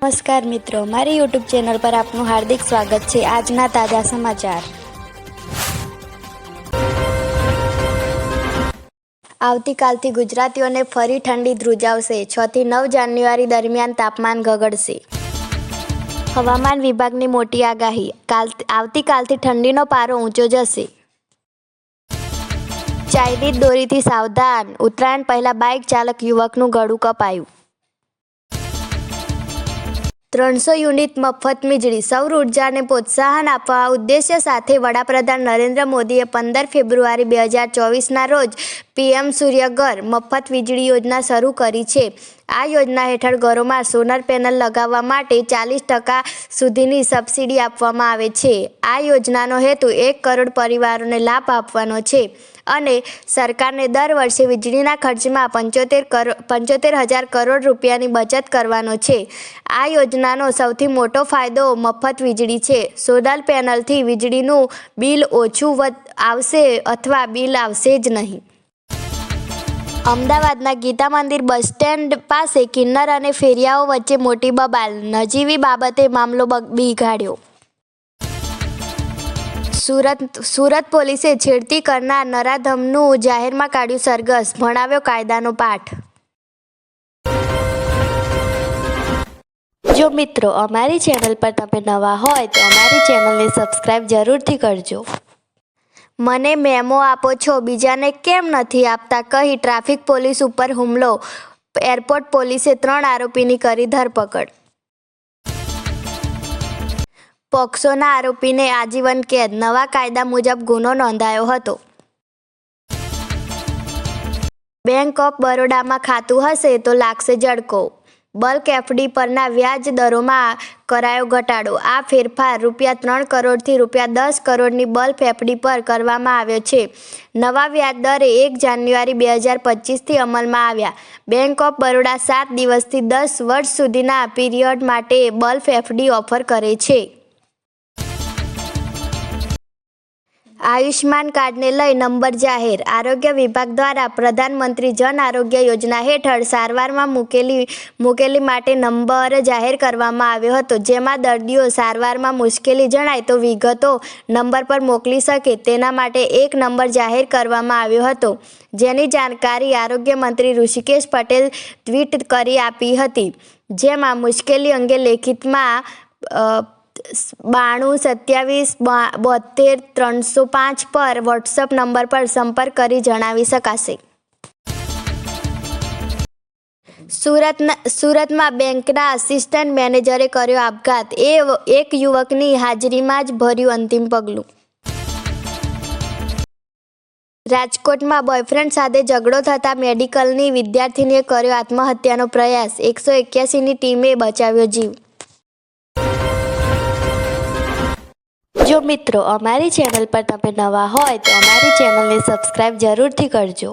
નમસ્કાર મિત્રો, મારી યુટ્યુબ ચેનલ પર આપનું હાર્દિક સ્વાગત છે। આજના તાજા સમાચાર। આવતીકાલથી ગુજરાતીઓને ફરી ઠંડી ધ્રુજાવશે। 6 થી 9 જાન્યુઆરી દરમિયાન તાપમાન ગગડશે। હવામાન વિભાગની મોટી આગાહી, આવતીકાલથી ઠંડીનો પારો ઊંચો જશે। ચાઇનીઝ દોરીથી સાવધાન, ઉત્તરાયણ પહેલા બાઇક ચાલક યુવકનું ગળું કપાયું। 300 યુનિટ મફત વીજળી, સૌર ઉર્જાને પ્રોત્સાહન આપવા ઉદ્દેશ્ય સાથે વડાપ્રધાન નરેન્દ્ર મોદીએ 15 ફેબ્રુઆરી 2024ના રોજ પીએમ સૂર્યઘર મફત વીજળી યોજના શરૂ કરી છે। આ યોજના હેઠળ ઘરોમાં સોલર પેનલ લગાવવા માટે 40% સુધીની સબસિડી આપવામાં આવે છે। આ યોજનાનો હેતુ 1 કરોડ પરિવારોને લાભ આપવાનો છે અને સરકારને દર વર્ષે વીજળીના ખર્ચમાં 75,000 કરોડ રૂપિયાની બચત કરવાનો છે। આ યોજનાનો સૌથી મોટો ફાયદો મફત વીજળી છે। સોલર પેનલથી વીજળીનું બિલ ઓછું આવશે અથવા બિલ આવશે જ નહીં। અમદાવાદના ગીતા મંદિર બસ સ્ટેન્ડ પાસે કિન્નર અને ફેરિયાઓ વચ્ચે મોટી બબાલ, નજીવી બાબતે મામલો બીગાડ્યો। સુરત પોલીસે છેડતી કરનાર નરાધમનું જાહેરમાં કાઢ્યું સરઘસ, ભણાવ્યો કાયદાનો પાઠ। જો મિત્રો અમારી ચેનલ પર તમે નવા હોય તો અમારી ચેનલને સબસ્ક્રાઈબ જરૂરથી કરજો। મને મેમો આપો છો, બીજાને કેમ નથી આપતા કહી ટ્રાફિક પોલીસ ઉપર હુમલો, એરપોર્ટ પોલીસે 3 આરોપીની કરી ધરપકડ। પોક્સોના આરોપીને આજીવન કેદ, નવા કાયદા મુજબ ગુનો નોંધાયો હતો। બેંક ઓફ બરોડામાં ખાતું હશે તો લાગશે ઝટકો, બલ્ક એફડી પરના વ્યાજ દરોમાં કરાયો ઘટાડો। આ ફેરફાર ₹3 કરોડથી ₹10 કરોડની બલ્ક એફડી પર કરવામાં આવ્યો છે। નવા વ્યાજ દરે 1 જાન્યુઆરી 2025થી અમલમાં આવ્યા। બેંક ઓફ બરોડા 7 દિવસથી 10 વર્ષ સુધીના પીરિયડ માટે બલ્ક એફડી ઓફર કરે છે। આયુષ્માન કાર્ડને લઈ નંબર જાહેર, આરોગ્ય વિભાગ દ્વારા પ્રધાનમંત્રી જન આરોગ્ય યોજના હેઠળ સારવારમાં મુકેલી માટે નંબર જાહેર કરવામાં આવ્યો હતો, જેમાં દર્દીઓ સારવારમાં મુશ્કેલી જણાય તો વિગતો નંબર પર મોકલી શકે તેના માટે એક નંબર જાહેર કરવામાં આવ્યો હતો, જેની જાણકારી આરોગ્ય મંત્રી ઋષિકેશ પટેલ ટ્વીટ કરી આપી હતી, જેમાં મુશ્કેલી અંગે લેખિતમાં 92 27 72 305 પર વોટ્સએપ નંબર પર સંપર્ક કરી જણાવી શકાશે। સુરતમાં બેંકના આસિસ્ટન્ટ મેનેજરે કર્યો આપઘાત, એક યુવકની હાજરીમાં જ ભર્યું અંતિમ પગલું। રાજકોટમાં બોયફ્રેન્ડ સાથે ઝઘડો થતાં મેડિકલની વિદ્યાર્થીનીએ કર્યો આત્મહત્યાનો પ્રયાસ, 181ની ટીમે બચાવ્યો જીવ। જો મિત્રો અમારી ચેનલ પર તમે નવા હોય તો અમારી ચેનલને સબસ્ક્રાઈબ જરૂરથી કરજો।